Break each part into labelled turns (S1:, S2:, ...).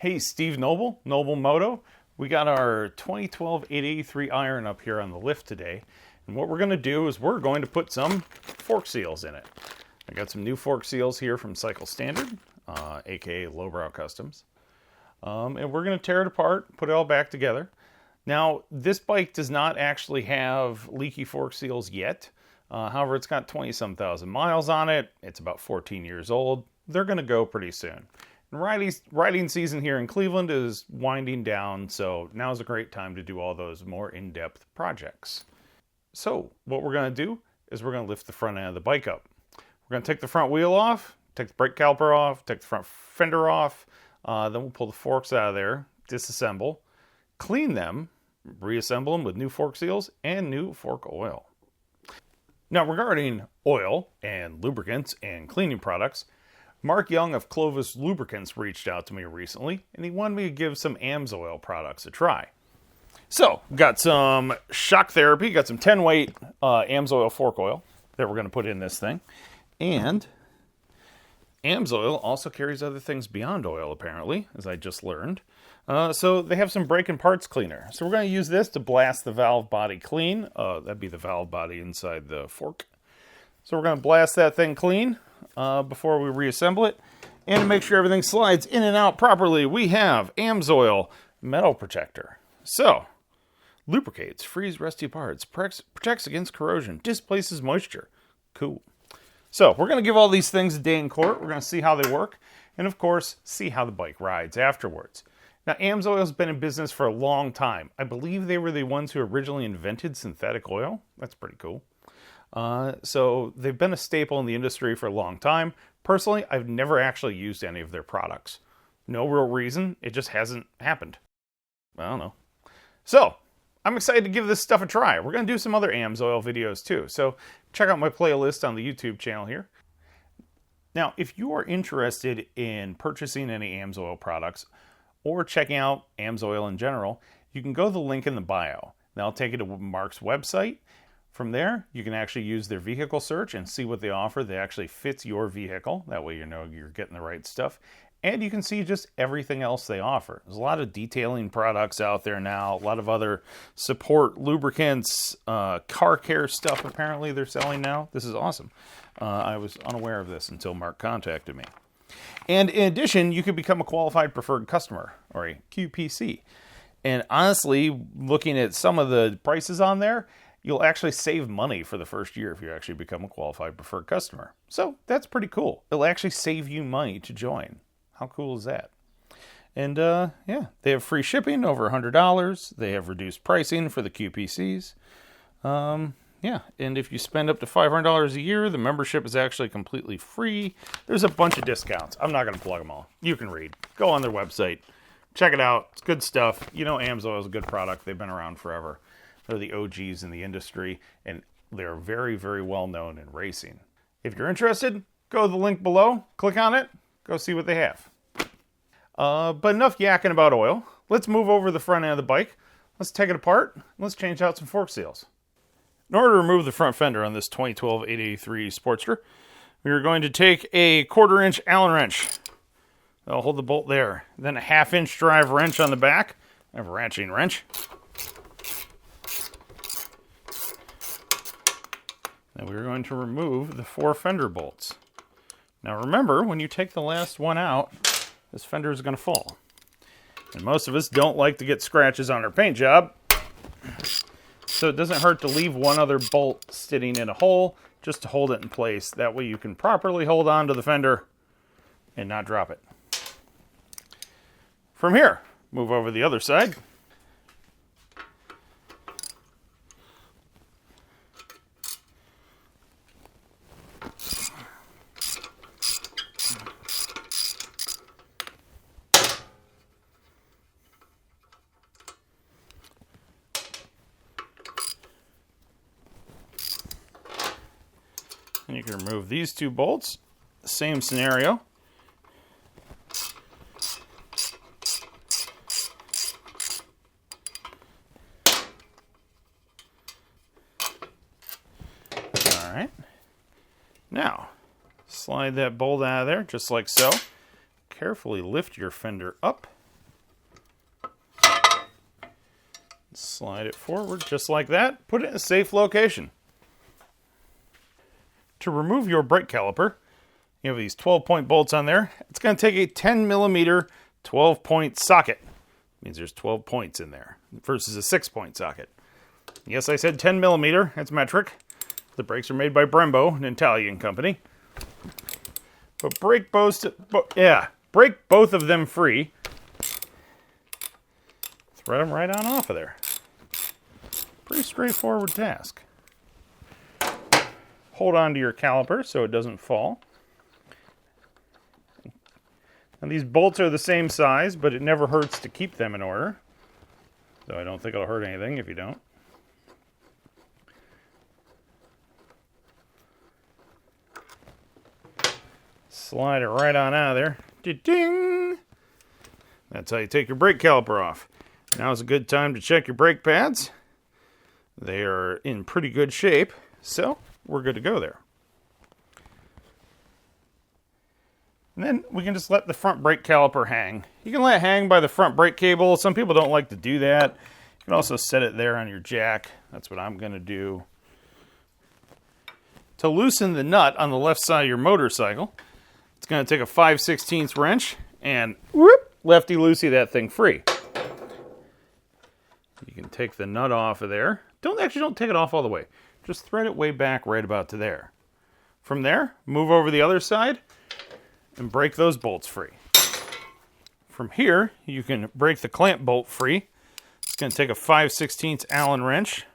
S1: Hey, Steve Noble Moto. We got our 2012 883 iron up here on the lift today. And what we're going to do is we're going to put some fork seals in it. I got some new fork seals here from Cycle Standard, aka Lowbrow Customs. And we're going to tear it apart, put it all back together. Now, this bike does not actually have leaky fork seals yet. However, it's got 20-some thousand miles on it. It's about 14 years old. They're going to go pretty soon. And riding season here in Cleveland is winding down, so now's a great time to do all those more in-depth projects. So what we're going to do is we're going to lift the front end of the bike up. We're going to take the front wheel off, take the brake caliper off, take the front fender off, then we'll pull the forks out of there, disassemble, clean them, reassemble them with new fork seals and new fork oil. Now regarding oil and lubricants and cleaning products, Mark Young of Clovis Lubricants reached out to me recently, and he wanted me to give some Amsoil products a try. So, got some shock therapy, got some 10-weight Amsoil fork oil that we're going to put in this thing. And Amsoil also carries other things beyond oil, apparently, as I just learned. So they have some brake and parts cleaner. So we're going to use this to blast the valve body clean. That'd be the valve body inside the fork. So we're going to blast that thing clean before we reassemble it. And to make sure everything slides in and out properly, we have Amsoil Metal Protector. So, lubricates, frees rusty parts, protects against corrosion, displaces moisture. Cool. So, we're going to give all these things a day in court. We're going to see how they work. And of course, see how the bike rides afterwards. Now, Amsoil has been in business for a long time. I believe they were the ones who originally invented synthetic oil. That's pretty cool. So they've been a staple in the industry for a long time. Personally, I've never actually used any of their products. No real reason. It just hasn't happened. I don't know. So, I'm excited to give this stuff a try. We're going to do some other Amsoil videos too. So, check out my playlist on the YouTube channel here. Now, if you are interested in purchasing any Amsoil products or checking out Amsoil in general, you can go to the link in the bio. That'll take you to Mark's website. From there, you can actually use their vehicle search and see what they offer that actually fits your vehicle. That way you know you're getting the right stuff. And you can see just everything else they offer. There's a lot of detailing products out there now, a lot of other support lubricants, car care stuff apparently they're selling now. This is awesome. I was unaware of this until Mark contacted me. And in addition, you can become a qualified preferred customer, or a QPC. And honestly, looking at some of the prices on there, you'll actually save money for the first year if you actually become a qualified preferred customer. So that's pretty cool. It'll actually save you money to join. How cool is that? And yeah, they have free shipping over $100. They have reduced pricing for the QPCs. Yeah, and if you spend up to $500 a year, the membership is actually completely free. There's a bunch of discounts. I'm not going to plug them all. You can read. Go on their website. Check it out. It's good stuff. You know Amsoil is a good product. They've been around forever. They're the OGs in the industry, and they're very, very well known in racing. If you're interested, go to the link below, click on it, go see what they have. But enough yakking about oil. Let's move over the front end of the bike. Let's take it apart. Let's change out some fork seals. In order to remove the front fender on this 2012 883 Sportster, we are going to take a 1/4-inch Allen wrench. I'll hold the bolt there. Then a 1/2-inch drive wrench on the back. I have a ratcheting wrench. And we're going to remove the 4 fender bolts. Now remember, when you take the last one out, this fender is going to fall. And most of us don't like to get scratches on our paint job. So it doesn't hurt to leave one other bolt sitting in a hole just to hold it in place. That way you can properly hold on to the fender and not drop it. From here, move over the other side. And you can remove these 2 bolts. Same scenario. All right. Now, slide that bolt out of there just like so. Carefully lift your fender up Slide it forward just like that. Put it in a safe location. To remove your brake caliper, you have these 12-point bolts on there. It's going to take a 10mm 12-point socket. Means there's 12 points in there versus a 6-point socket. Yes, I said 10mm. That's metric. The brakes are made by Brembo, an Italian company. But break both of them free. Thread them right on off of there. Pretty straightforward task. Hold on to your caliper so it doesn't fall. And these bolts are the same size, but it never hurts to keep them in order. So I don't think it'll hurt anything if you don't. Slide it right on out of there. Ding! That's how you take your brake caliper off. Now is a good time to check your brake pads. They are in pretty good shape, so we're good to go there. And then we can just let the front brake caliper hang. You can let it hang by the front brake cable. Some people don't like to do that. You can also set it there on your jack. That's what I'm going to do. To loosen the nut on the left side of your motorcycle, it's going to take a 5/16 wrench and whoop, lefty-loosey that thing free. You can take the nut off of there. Don't take it off all the way. Just thread it way back right about to there. From there, move over the other side and break those bolts free. From here, you can break the clamp bolt free. It's going to take a 5/16 Allen wrench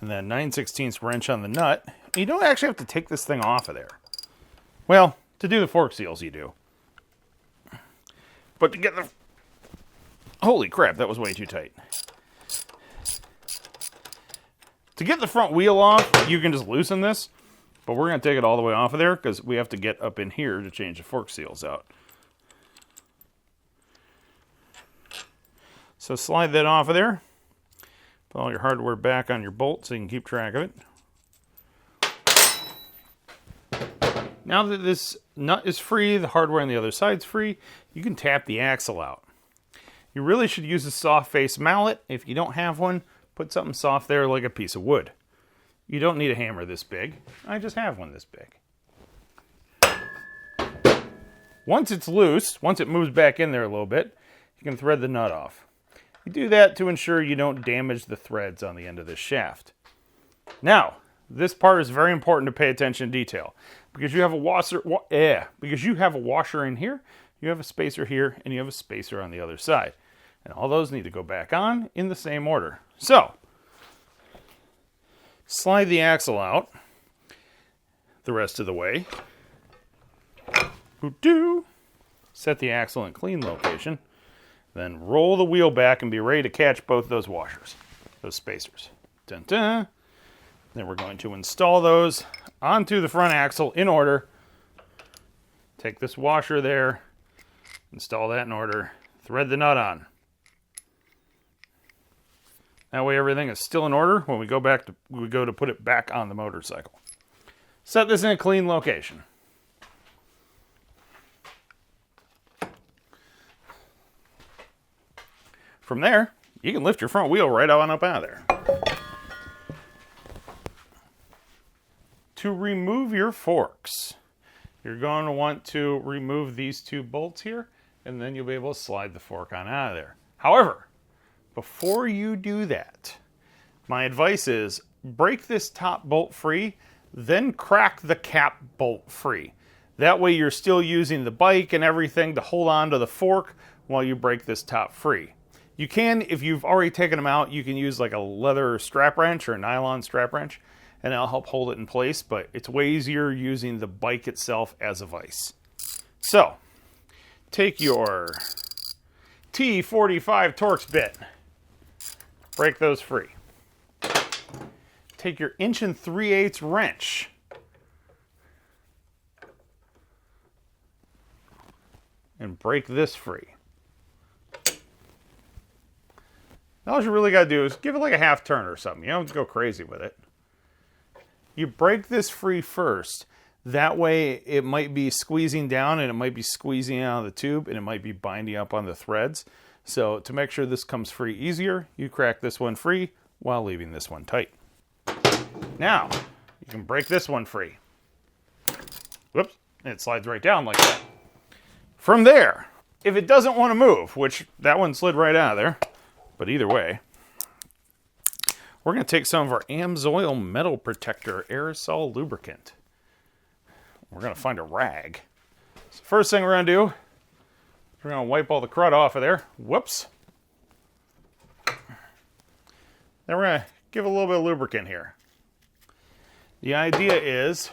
S1: and then 9/16 wrench on the nut. You don't actually have to take this thing off of there. Well, to do the fork seals, you do. But to get the... Holy crap, that was way too tight. To get the front wheel off, you can just loosen this. But we're going to take it all the way off of there because we have to get up in here to change the fork seals out. So slide that off of there. Put all your hardware back on your bolt so you can keep track of it. Now that this nut is free, the hardware on the other side's free, you can tap the axle out. You really should use a soft face mallet. If you don't have one, put something soft there like a piece of wood. You don't need a hammer this big. I just have one this big. Once it's loose, once it moves back in there a little bit, you can thread the nut off. You do that to ensure you don't damage the threads on the end of this shaft. Now, this part is very important to pay attention to detail. Because you have a washer in here, you have a spacer here, and you have a spacer on the other side. And all those need to go back on in the same order. So, slide the axle out the rest of the way. Set the axle in clean location. Then roll the wheel back and be ready to catch both those washers, those spacers. Dun dun. Then we're going to install those onto the front axle in order. Take this washer there, install that in order, thread the nut on. That way everything is still in order when we go to put it back on the motorcycle. Set this in a clean location. From there, you can lift your front wheel right on up out of there. To remove your forks, you're going to want to remove these two bolts here, and then you'll be able to slide the fork on out of there. However, before you do that, my advice is break this top bolt free, then crack the cap bolt free. That way you're still using the bike and everything to hold on to the fork while you break this top free. You can, if you've already taken them out, you can use like a leather strap wrench or a nylon strap wrench, and that'll help hold it in place, but it's way easier using the bike itself as a vise. So, take your T45 Torx bit, break those free. Take your 1 3/8 wrench, and break this free. All you really got to do is give it like a half turn or something. You don't have to go crazy with it. You break this free first. That way it might be squeezing down and it might be squeezing out of the tube and it might be binding up on the threads. So to make sure this comes free easier, you crack this one free while leaving this one tight. Now, you can break this one free. Whoops, and it slides right down like that. From there, if it doesn't want to move, which that one slid right out of there, but either way, we're going to take some of our Amsoil Metal Protector aerosol lubricant. We're going to find a rag. So first thing we're going to do, we're going to wipe all the crud off of there. Whoops. Then we're going to give a little bit of lubricant here. The idea is,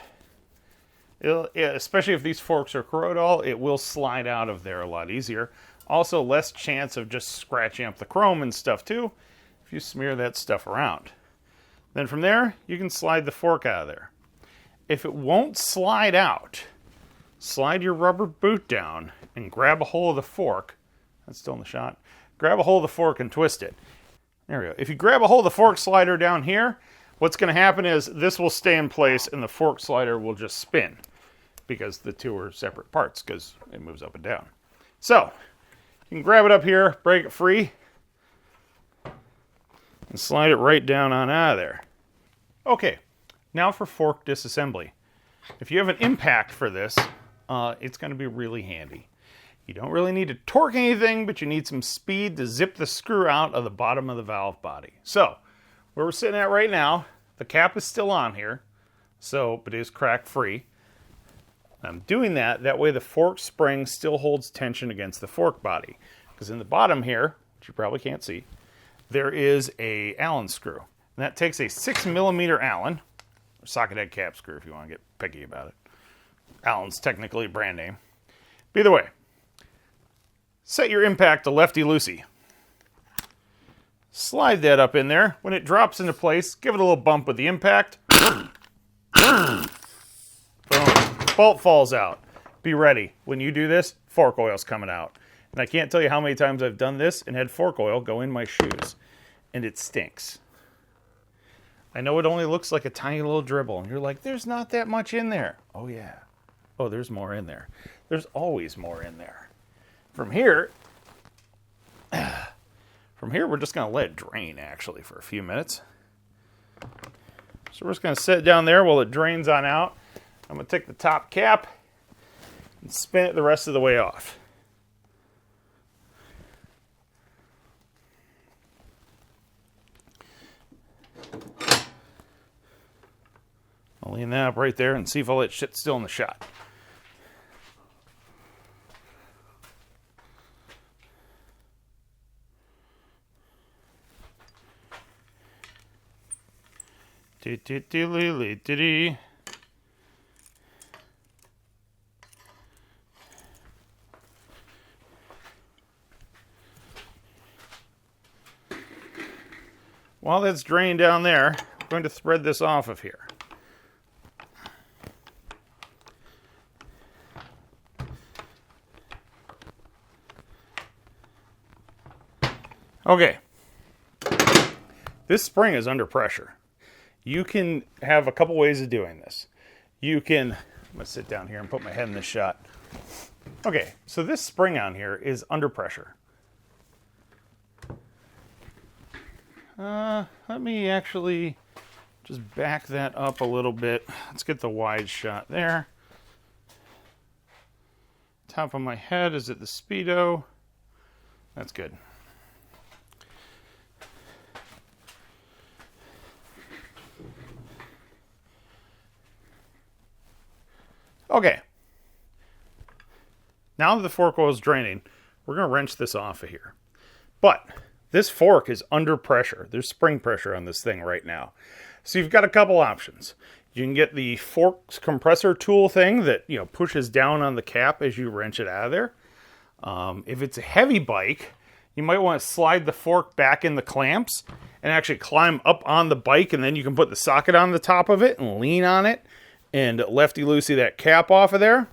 S1: especially if these forks are corrodal, it will slide out of there a lot easier. Also, less chance of just scratching up the chrome and stuff too, if you smear that stuff around. Then from there, you can slide the fork out of there. If it won't slide out, slide your rubber boot down and grab a hold of the fork. That's still in the shot. Grab a hold of the fork and twist it. There we go. If you grab a hold of the fork slider down here, what's going to happen is this will stay in place and the fork slider will just spin because the two are separate parts because it moves up and down. So, you can grab it up here, break it free, and slide it right down on out of there. Okay, now for fork disassembly. If you have an impact for this, it's going to be really handy. You don't really need to torque anything, but you need some speed to zip the screw out of the bottom of the valve body. So, where we're sitting at right now, the cap is still on here, but it is crack free. I'm doing that way the fork spring still holds tension against the fork body. Because in the bottom here, which you probably can't see, there is a Allen screw. And that takes a 6mm Allen, or socket head cap screw if you want to get picky about it. Allen's technically a brand name. But either way, set your impact to lefty-loosey. Slide that up in there. When it drops into place, give it a little bump with the impact. Boom. Bolt falls out. Be ready. When you do this, fork oil's coming out. And I can't tell you how many times I've done this and had fork oil go in my shoes. And it stinks. I know it only looks like a tiny little dribble. And you're like, there's not that much in there. Oh, yeah. Oh, there's more in there. There's always more in there. From here, we're just going to let it drain, actually, for a few minutes. So we're just going to sit down there while it drains on out. I'm going to take the top cap and spin it the rest of the way off. I'll lean that up right there and see if all that shit's still in the shot. Dee-dee-dee-lee-lee-dee-dee. While that's drained down there, I'm going to thread this off of here. Okay. This spring is under pressure. You can have a couple ways of doing this. You can, I'm going to sit down here and put my head in this shot. Okay, so this spring on here is under pressure. Let me actually just back that up a little bit. Let's get the wide shot there. Top of my head is at the speedo. That's good. Okay. Now that the fork oil is draining, we're going to wrench this off of here. But this fork is under pressure. There's spring pressure on this thing right now. So you've got a couple options. You can get the fork compressor tool thing that, pushes down on the cap as you wrench it out of there. If it's a heavy bike, you might want to slide the fork back in the clamps and actually climb up on the bike, and then you can put the socket on the top of it and lean on it and lefty-loosey that cap off of there.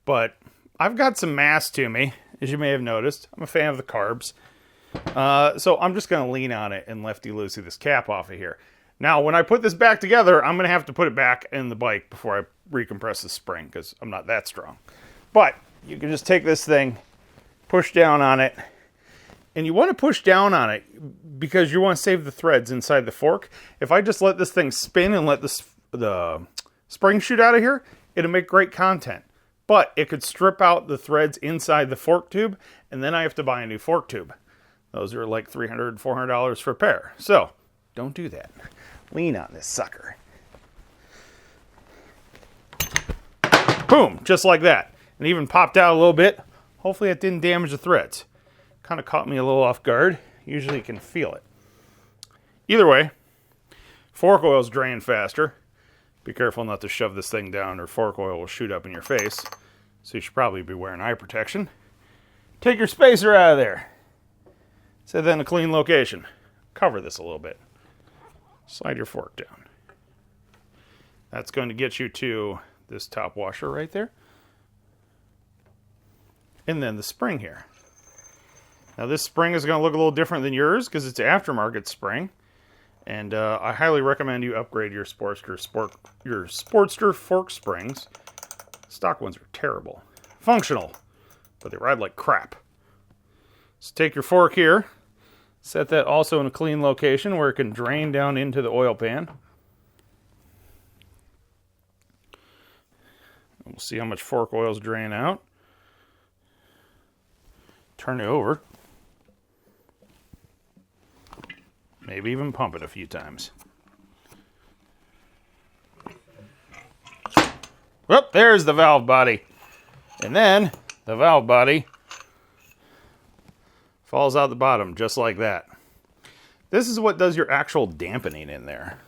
S1: But I've got some mass to me, as you may have noticed. I'm a fan of the carbs. So I'm just going to lean on it and lefty-loosey this cap off of here. Now, when I put this back together, I'm going to have to put it back in the bike before I recompress the spring, because I'm not that strong. But you can just take this thing, push down on it, And you want to push down on it because you want to save the threads inside the fork. If I just let this thing spin and let the spring shoot out of here, it'll make great content. But it could strip out the threads inside the fork tube, and then I have to buy a new fork tube. Those are like $300, $400 for a pair. So, don't do that. Lean on this sucker. Boom, just like that. And even popped out a little bit. Hopefully it didn't damage the threads. Kind of caught me a little off guard. Usually you can feel it. Either way, fork oil's drain faster. Be careful not to shove this thing down or fork oil will shoot up in your face. So you should probably be wearing eye protection. Take your spacer out of there. Set that in a clean location. Cover this a little bit. Slide your fork down. That's going to get you to this top washer right there. And then the spring here. Now this spring is going to look a little different than yours because it's an aftermarket spring. And I highly recommend you upgrade your Sportster fork springs. Stock ones are terrible. Functional, but they ride like crap. So take your fork here. Set that also in a clean location where it can drain down into the oil pan. And we'll see how much fork oil's drain out. Turn it over. Maybe even pump it a few times. Whoop, there's the valve body. And then the valve body falls out the bottom just like that. This is what does your actual dampening in there.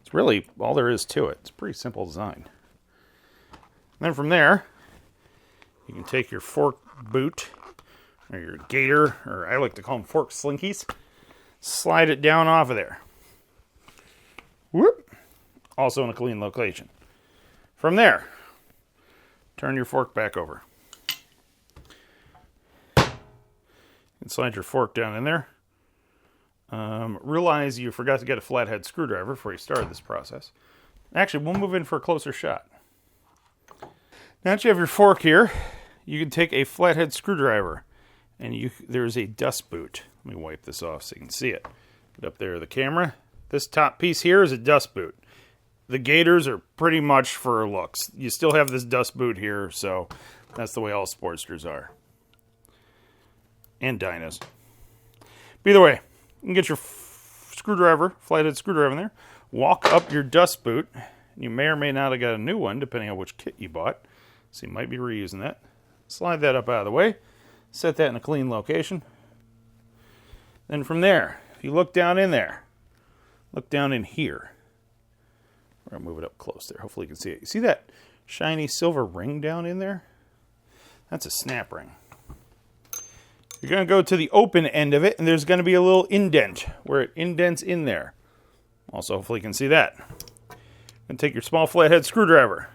S1: It's really all there is to it. It's a pretty simple design. And then from there, you can take your fork boot or your gator, or I like to call them fork slinkies. Slide it down off of there. Whoop. Also in a clean location. From there, turn your fork back over. And slide your fork down in there. Realize you forgot to get a flathead screwdriver before you started this process. Actually, we'll move in for a closer shot. Now that you have your fork here, you can take a flathead screwdriver and there's a dust boot. Let me wipe this off so you can see it. Get up there to the camera. This top piece here is a dust boot. The gators are pretty much for looks. You still have this dust boot here, so that's the way all Sportsters are. And Dynas. But either way, you can get your screwdriver, flathead screwdriver in there. Walk up your dust boot. You may or may not have got a new one, depending on which kit you bought. So you might be reusing that. Slide that up out of the way. Set that in a clean location. Then from there, if you look down in there, look down in here. We're going to move it up close there. Hopefully you can see it. You see that shiny silver ring down in there? That's a snap ring. You're going to go to the open end of it, and there's going to be a little indent where it indents in there. Also, hopefully you can see that. And take your small flathead screwdriver.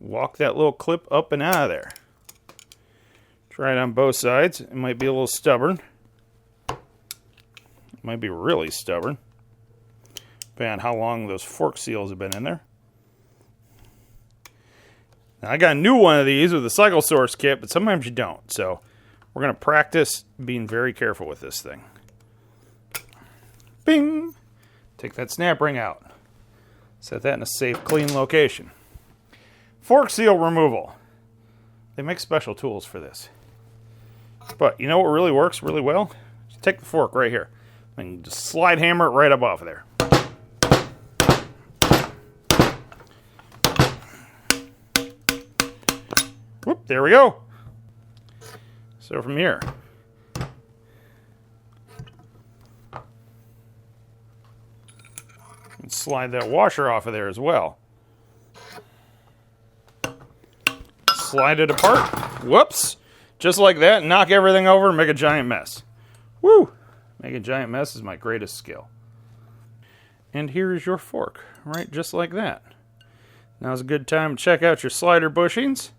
S1: Walk that little clip up and out of there. Try it on both sides. It might be a little stubborn. It might be really stubborn. Depending on how long those fork seals have been in there. Now, I got a new one of these with a cycle source kit, but sometimes you don't. So we're going to practice being very careful with this thing. Bing! Take that snap ring out. Set that in a safe, clean location. Fork seal removal. They make special tools for this. But you know what really works really well? Just take the fork right here and just slide hammer it right up off of there. Whoop, there we go. So from here, and slide that washer off of there as well. Slide it apart. Whoops. Just like that, knock everything over and make a giant mess. Woo! Make a giant mess is my greatest skill. And here is your fork, right just like that. Now's a good time to check out your slider bushings.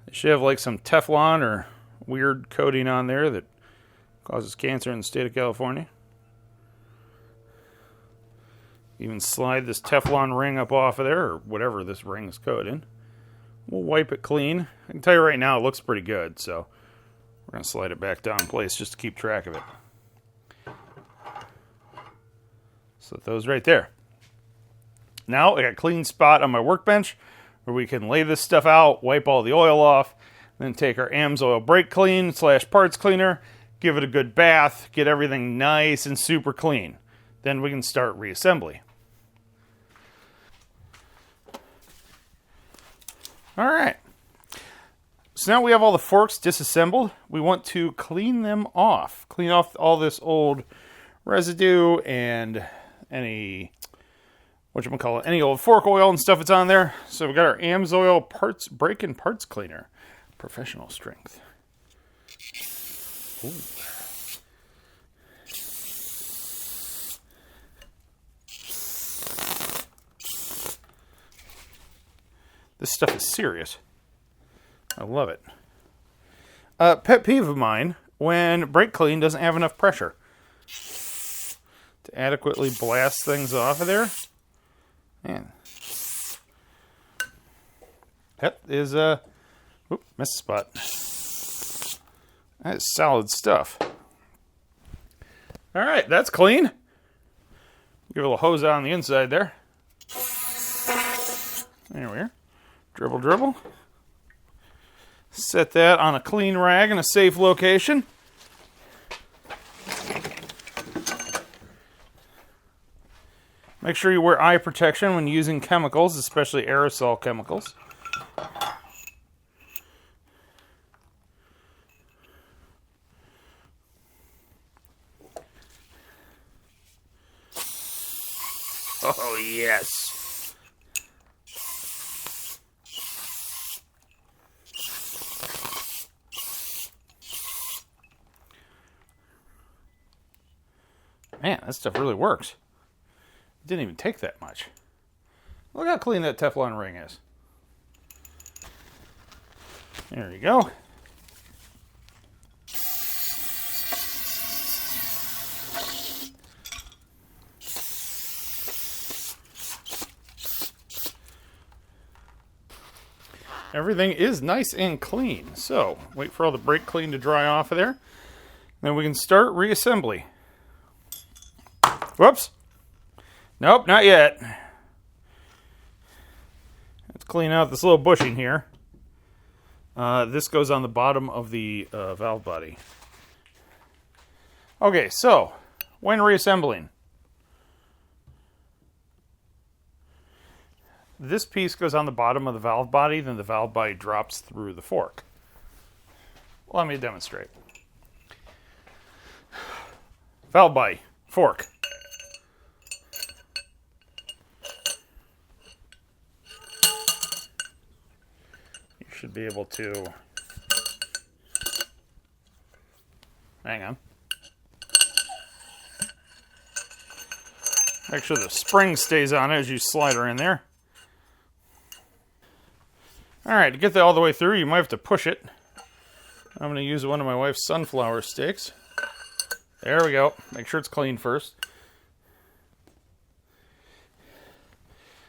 S1: They should have like some Teflon or weird coating on there that causes cancer in the state of California. Even slide this Teflon ring up off of there, or whatever this ring is coated in. We'll wipe it clean. I can tell you right now it looks pretty good, so We're going to slide it back down in place just to keep track of it. So those right there. Now I got a clean spot on my workbench where we can lay this stuff out, wipe all the oil off, then take our Amsoil brake clean / parts cleaner, give it a good bath, get everything nice and super clean. Then we can start reassembly. All right. So now we have all the forks disassembled. We want to clean them off. Clean off all this old residue and any, any old fork oil and stuff that's on there. So we got our Amsoil brake and parts cleaner. Professional strength. Ooh. This stuff is serious. I love it. Pet peeve of mine, when brake clean doesn't have enough pressure to adequately blast things off of there. Man. That is, missed the spot. That is solid stuff. All right, that's clean. Give a little hose on the inside there. There we are. Dribble, dribble. Set that on a clean rag in a safe location. Make sure you wear eye protection when using chemicals, especially aerosol chemicals. Oh, yes. Man, that stuff really works. It didn't even take that much. Look how clean that Teflon ring is. There you go. Everything is nice and clean. So, wait for all the brake clean to dry off of there. Then we can start reassembly. Whoops. Nope, not yet. Let's clean out this little bushing here. This goes on the bottom of the valve body. Okay, so when reassembling, this piece goes on the bottom of the valve body, then the valve body drops through the fork. Let me demonstrate. Valve body, fork. Should be able to, hang on, make sure the spring stays on it as you slide her in there. Alright, to get that all the way through, you might have to push it. I'm going to use one of my wife's sunflower sticks. There we go. Make sure it's clean first.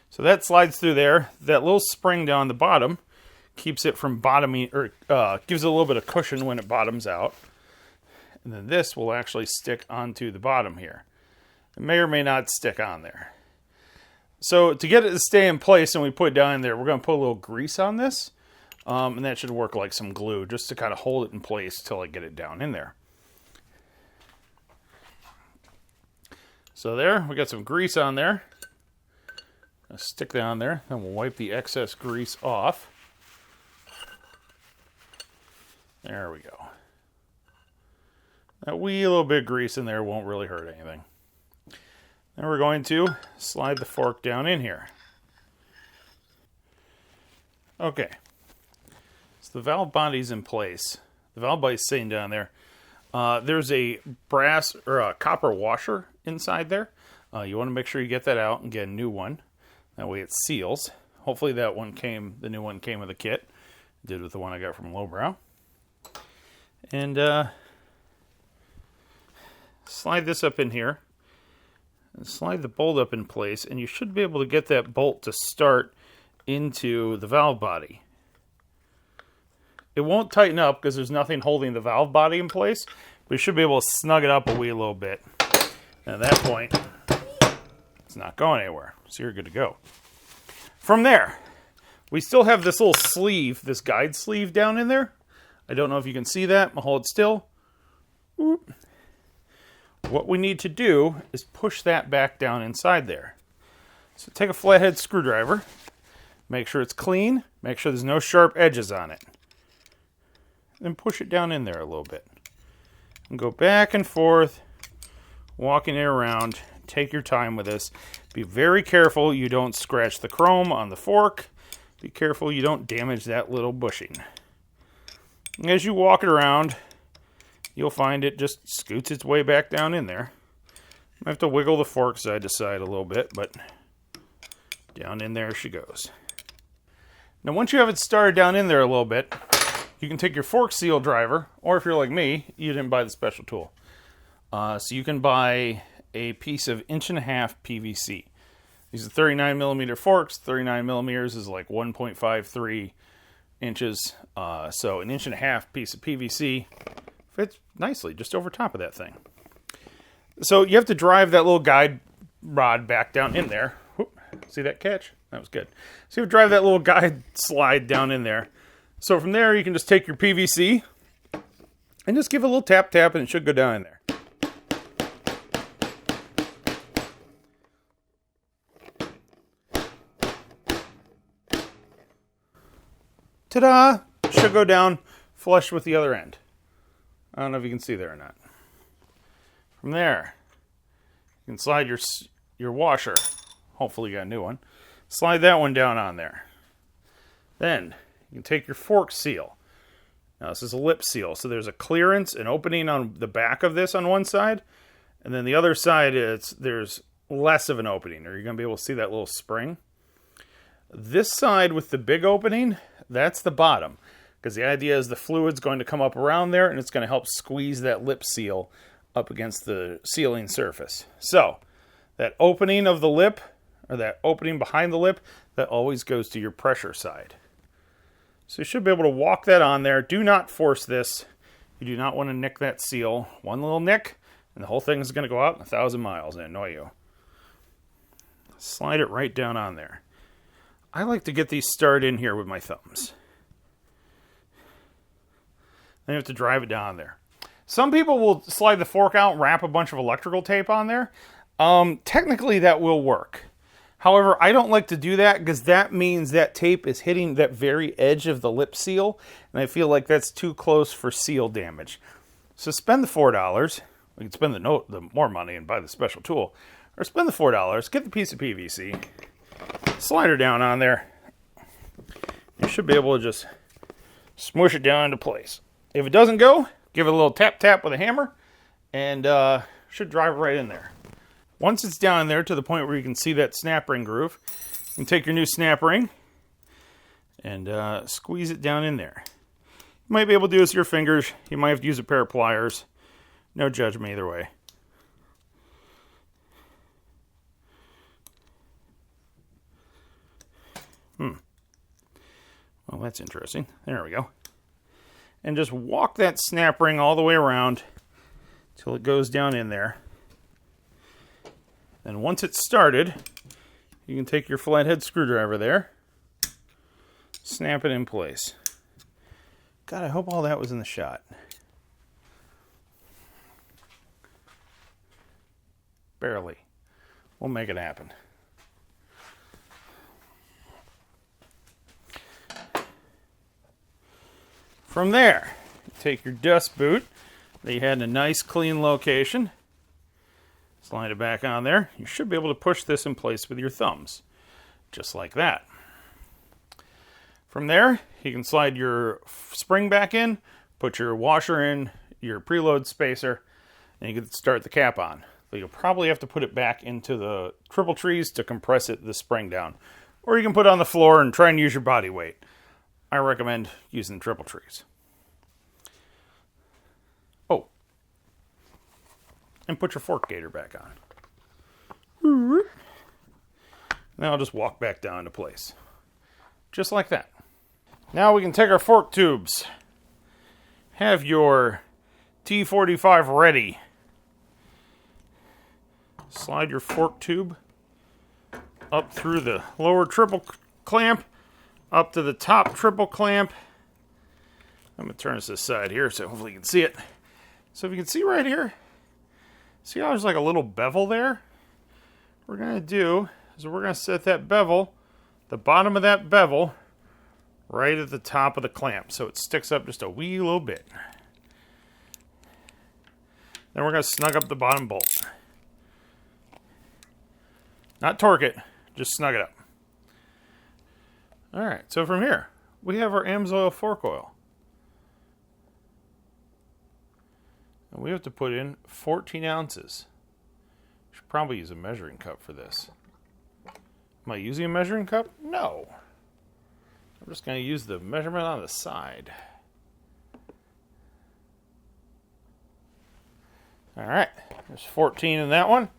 S1: So that slides through there. That little spring down the bottom keeps it from bottoming, or gives it a little bit of cushion when it bottoms out. And then this will actually stick onto the bottom here. It may or may not stick on there. So to get it to stay in place and we put it down in there, we're going to put a little grease on this. And that should work like some glue just to kind of hold it in place till I get it down in there. So there, we got some grease on there. I'll stick that on there, then we'll wipe the excess grease off. There we go. That wee little bit of grease in there won't really hurt anything. Then we're going to slide the fork down in here. Okay. So the valve body's in place. The valve body's sitting down there. There's a brass or a copper washer inside there. You want to make sure you get that out and get a new one. That way it seals. Hopefully that one the new one came with a kit. Did with the one I got from Lowbrow. And slide this up in here. And slide the bolt up in place. And you should be able to get that bolt to start into the valve body. It won't tighten up because there's nothing holding the valve body in place, but you should be able to snug it up a wee little bit. And at that point, it's not going anywhere, so you're good to go. From there, we still have this little sleeve, this guide sleeve down in there. I don't know if you can see that. I'll hold it still. Whoop. What we need to do is push that back down inside there. So take a flathead screwdriver, make sure it's clean, make sure there's no sharp edges on it. Then push it down in there a little bit. And go back and forth, walking it around. Take your time with this. Be very careful you don't scratch the chrome on the fork. Be careful you don't damage that little bushing. As you walk it around, you'll find it just scoots its way back down in there. I have to wiggle the fork side to side a little bit, but down in there she goes. Now once you have it started down in there a little bit, you can take your fork seal driver, or if you're like me, you didn't buy the special tool. So you can buy a piece of 1.5" PVC. These are 39 millimeter forks. 39 millimeters is like 1.53 inches. So an 1.5" piece of PVC fits nicely just over top of that thing. So you have to drive that little guide rod back down in there. Whoop, see that catch? That was good. So you have to drive that little guide slide down in there. So from there you can just take your PVC and just give it a little tap and it should go down in there. Ta-da! Should go down flush with the other end. I don't know if you can see there or not. From there, you can slide your washer. Hopefully you got a new one. Slide that one down on there. Then you can take your fork seal. Now this is a lip seal, so there's a clearance, an opening on the back of this on one side, and then the other side there's less of an opening, or you're going to be able to see that little spring. This side with the big opening, that's the bottom, because the idea is the fluid's going to come up around there and it's going to help squeeze that lip seal up against the sealing surface. So that opening of the lip, or that opening behind the lip, that always goes to your pressure side. So you should be able to walk that on there. Do not force this. You do not want to nick that seal. One little nick and the whole thing is going to go out 1,000 miles and annoy you. Slide it right down on there. I like to get these started in here with my thumbs. Then you have to drive it down there. Some people will slide the fork out and wrap a bunch of electrical tape on there. Technically that will work. However, I don't like to do that because that means that tape is hitting that very edge of the lip seal, and I feel like that's too close for seal damage. So spend the $4. We can spend the more money and buy the special tool, or spend the $4, get the piece of PVC, slide her down on there. You should be able to just smush it down into place. If it doesn't go, give it a little tap with a hammer, and should drive right in there. Once it's down in there to the point where you can see that snap ring groove, you can take your new snap ring and squeeze it down in there. You might be able to do this with your fingers. You might have to use a pair of pliers. No judgment either way. Well, that's interesting. There we go. And just walk that snap ring all the way around till it goes down in there. And once it's started, you can take your flathead screwdriver there, snap it in place. God, I hope all that was in the shot. Barely. We'll make it happen. From there, take your dust boot that you had in a nice clean location. Slide it back on there. You should be able to push this in place with your thumbs, just like that. From there, you can slide your spring back in, put your washer in, your preload spacer, and you can start the cap on. But you'll probably have to put it back into the triple trees to compress the spring down. Or you can put it on the floor and try and use your body weight. I recommend using triple trees. Oh. And put your fork gator back on. Now I'll just walk back down into place. Just like that. Now we can take our fork tubes, have your T45 ready. Slide your fork tube up through the lower triple clamp, up to the top triple clamp. I'm going to turn this aside here so hopefully you can see it. So if you can see right here, see how there's like a little bevel there? What we're going to do is we're going to set that bevel, the bottom of that bevel, right at the top of the clamp so it sticks up just a wee little bit. Then we're going to snug up the bottom bolt. Not torque it, just snug it up. Alright, so from here, we have our Amsoil fork oil. And we have to put in 14 ounces. Should probably use a measuring cup for this. Am I using a measuring cup? No. I'm just going to use the measurement on the side. Alright, there's 14 in that one.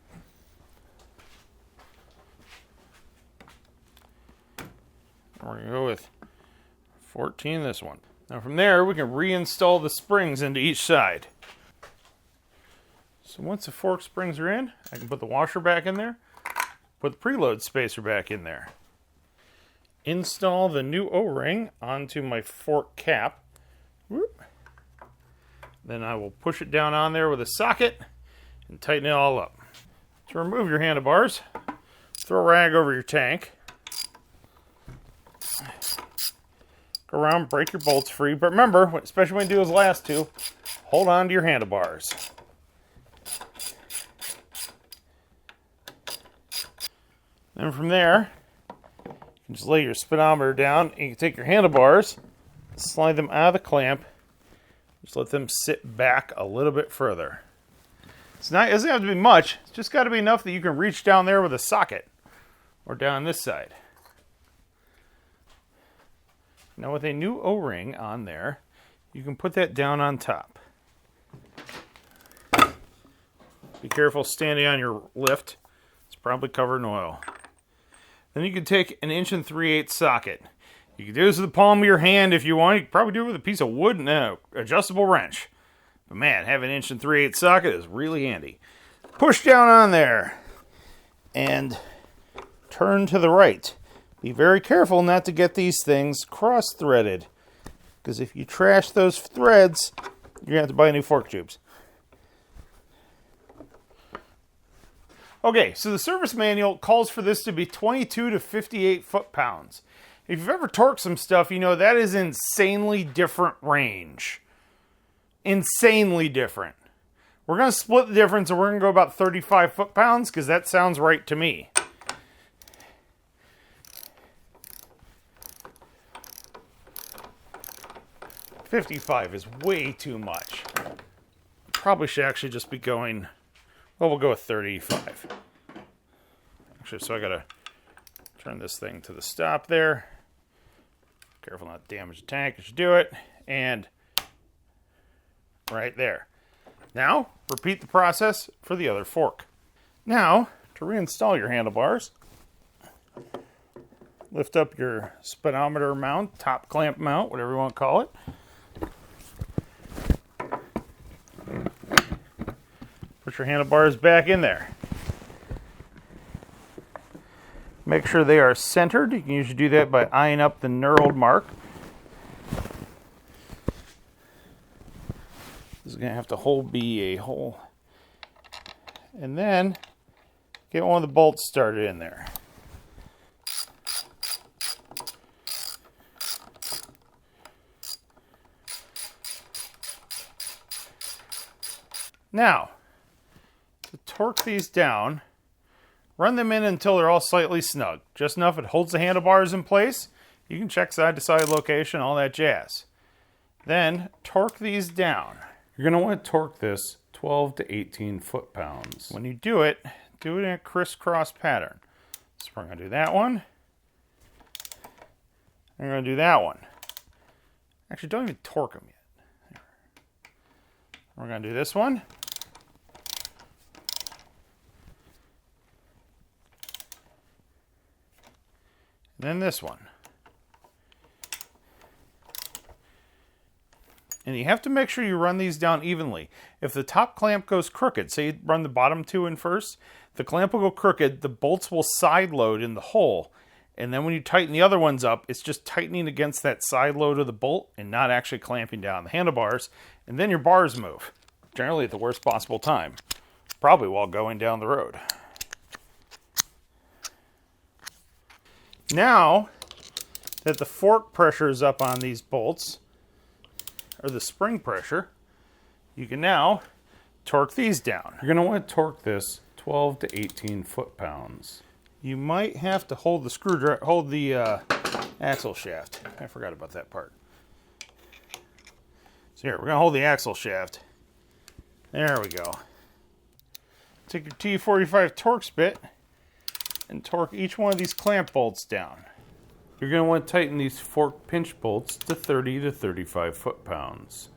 S1: We're going to go with 14 in this one. Now from there, we can reinstall the springs into each side. So once the fork springs are in, I can put the washer back in there, put the preload spacer back in there. Install the new O-ring onto my fork cap. Whoop. Then I will push it down on there with a socket and tighten it all up. To remove your handlebars, throw a rag over your tank. Go around, break your bolts free. But remember, especially when you do those last two, hold on to your handlebars. Then from there, you can just lay your speedometer down and you can take your handlebars, slide them out of the clamp, just let them sit back a little bit further. It doesn't have to be much, it's just got to be enough that you can reach down there with a socket, or down this side. Now with a new O-ring on there, you can put that down on top. Be careful standing on your lift, it's probably covered in oil. Then you can take an 1 3/8" socket. You can do this with the palm of your hand if you want. You can probably do it with a piece of wood and an adjustable wrench. But man, having an 1 3/8" socket is really handy. Push down on there and turn to the right. Be very careful not to get these things cross-threaded, because if you trash those threads, you're going to have to buy new fork tubes. Okay, so the service manual calls for this to be 22 to 58 foot-pounds. If you've ever torqued some stuff, you know that is insanely different range. Insanely different. We're going to split the difference and we're going to go about 35 foot-pounds because that sounds right to me. $55 is way too much. Probably should actually just be going, well, we'll go with 35. Actually, so I gotta turn this thing to the stop there. Careful not to damage the tank as you do it. And right there. Now, repeat the process for the other fork. Now, to reinstall your handlebars, lift up your speedometer mount, top clamp mount, whatever you want to call it. Put your handlebars back in there. Make sure they are centered. You can usually do that by eyeing up the knurled mark. This is going to have to be a hole. And then get one of the bolts started in there. Now, to torque these down, run them in until they're all slightly snug. Just enough it holds the handlebars in place. You can check side to side location, all that jazz. Then torque these down. You're going to want to torque this 12 to 18 foot-pounds. When you do it in a crisscross pattern. So we're going to do that one. And we're going to do that one. Actually, don't even torque them yet. We're going to do this one. And then this one. And you have to make sure you run these down evenly. If the top clamp goes crooked, say you run the bottom two in first, the clamp will go crooked, the bolts will side load in the hole. And then when you tighten the other ones up, it's just tightening against that side load of the bolt and not actually clamping down the handlebars. And then your bars move, generally at the worst possible time, probably while going down the road. Now that the fork pressure is up on these bolts, or the spring pressure, you can now torque these down. You're going to want to torque this 12 to 18 foot-pounds. You might have to hold the axle shaft. I forgot about that part. So here, we're going to hold the axle shaft. There we go. Take your T45 Torx bit and torque each one of these clamp bolts down. You're going to want to tighten these fork pinch bolts to 30 to 35 foot-pounds.